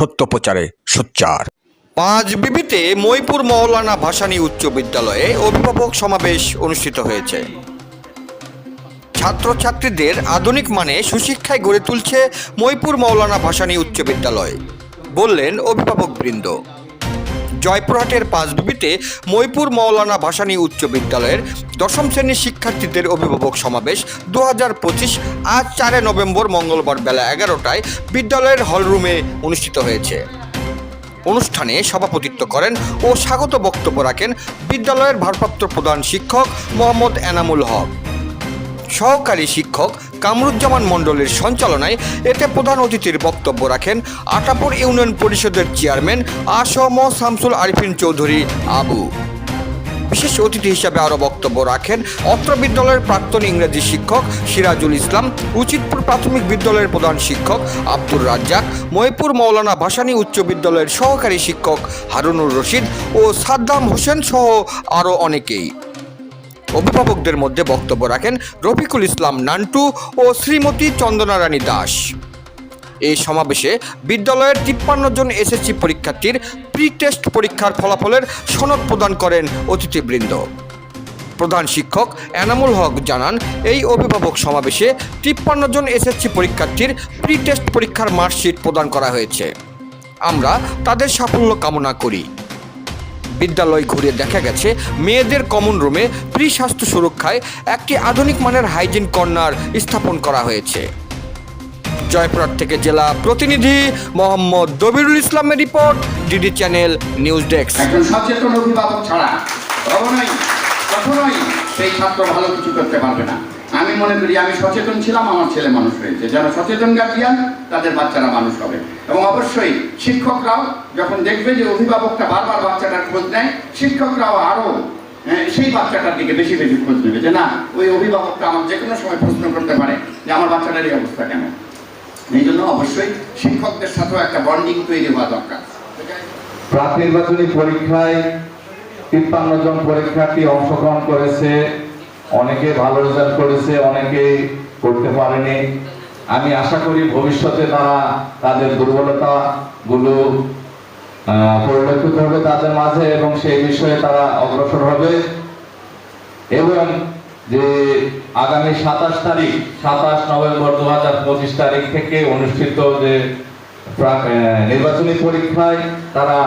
সত্য প্রচারে সোচ্চার। পাঁচবিবিতে মইপুর মওলানা ভাসানী উচ্চ বিদ্যালয়ে অভিভাবক সমাবেশ অনুষ্ঠিত হয়েছে। ছাত্রছাত্রীদের আধুনিক মানে সুশিক্ষায় গড়ে তুলছে মইপুর মওলানা ভাসানী উচ্চ বিদ্যালয়, বললেন অভিভাবকবৃন্দ। জয়পুরহাটের পাঁচবিবিতে মইপুর মওলানা ভাসানী উচ্চ বিদ্যালয়ের দশম শ্রেণীর শিক্ষার্থীদের অভিভাবক সমাবেশ 2025 আজ 4 নভেম্বর মঙ্গলবার বেলা 11টায় বিদ্যালয়ের হলরুমে অনুষ্ঠিত হয়েছে। অনুষ্ঠানে সভাপতিত্ব করেন ও স্বাগত বক্তব্য রাখেন বিদ্যালয়ের ভারপ্রাপ্ত প্রধান শিক্ষক মোহাম্মদ এনামুল হক। সহকারী শিক্ষক কামরুজ্জামান মণ্ডলের সঞ্চালনায় এতে প্রধান অতিথির বক্তব্য রাখেন আটাপুর ইউনিয়ন পরিষদের চেয়ারম্যান আসম শামসুল আরিফিন চৌধুরী আবু। বিশেষ অতিথি হিসাবে আরও বক্তব্য রাখেন অত্র বিদ্যালয়ের প্রাক্তন ইংরেজি শিক্ষক সিরাজুল ইসলাম, উচিতপুর প্রাথমিক বিদ্যালয়ের প্রধান শিক্ষক আব্দুর রাজ্জাক, মইপুর মওলানা ভাসানী উচ্চ বিদ্যালয়ের সহকারী শিক্ষক হারুনুর রশিদ ও সাদ্দাম হোসেন সহ আরও অনেকেই। অভিভাবকদের মধ্যে বক্তব্য রাখেন রফিকুল ইসলাম নান্টু ও শ্রীমতী চন্দনা রানী দাস। এই সমাবেশে বিদ্যালয়ের 53 জন এসএসসি পরীক্ষার্থীর প্রি টেস্ট পরীক্ষার ফলাফলের সনদ প্রদান করেন অতিথিবৃন্দ। প্রধান শিক্ষক এনামুল হক জানান, এই অভিভাবক সমাবেশে 53 জন এসএসসি পরীক্ষার্থীর প্রি টেস্ট পরীক্ষার মার্কশিট প্রদান করা হয়েছে। আমরা তাদের সাফল্য কামনা করি। বিদ্যালয় ঘুরে দেখা গেছে মেয়েদের কমন রুমে প্রি স্বাস্থ্য সুরক্ষায় একটি আধুনিক মানের হাইজিন কর্নার স্থাপন করা হয়েছে। জয়পুরহাট থেকে জেলা প্রতিনিধি মোহাম্মদ দবিরুল ইসলামের report, DD channel news desk. একজন সচেতন অভিভাবক ছাড়া কখনোই সেই ছাত্র ভালো কিছু করতে পারবে না। আমি মনে করি আমি সচেতন ছিলাম, আমার ছেলে মানুষ হয়েছে। যারা সচেতন গার্জিয়ান তাদের বাচ্চারা মানুষ হবে। এবং অবশ্যই শিক্ষকরাও যখন দেখবে যে অভিভাবকটা বারবার বাচ্চাটার খোঁজ নেয়, শিক্ষকরাও আরও সেই বাচ্চাটার দিকে বেশি বেশি খোঁজ নেবে যে না, ওই অভিভাবকটা আমার যে কোনো সময় প্রশ্ন করতে পারে যে আমার বাচ্চাটার এই অবস্থা কেন। এই জন্য অবশ্যই শিক্ষকদের সাথেও একটা বন্ডিং তৈরি হওয়া দরকার। প্রাক নির্বাচনী পরীক্ষায় 53 জন পরীক্ষার্থী অংশগ্রহণ করেছে। অনেকে ভালো রেজাল্ট করেছে, অনেকে করতে পারেনি। আমি আশা করি ভবিষ্যতে তারা তাদের দুর্বলতাগুলো পরিলক্ষিত হবে তাদের মাঝে এবং সেই বিষয়ে তারা অগ্রসর হবে। এবং যে আগামী 27 নভেম্বর 2025 তারিখ থেকে অনুষ্ঠিত যে নির্বাচনী পরীক্ষায় তারা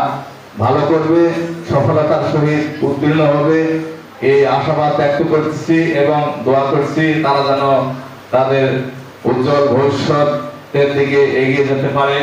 ভালো করবে, সফলতার সহিত উত্তীর্ণ হবে এই আশাবাদ ব্যক্ত করছি এবং দোয়া করছি তারা যেন তাদের উজ্জ্বল ভবিষ্যতের দিকে এগিয়ে যেতে পারে।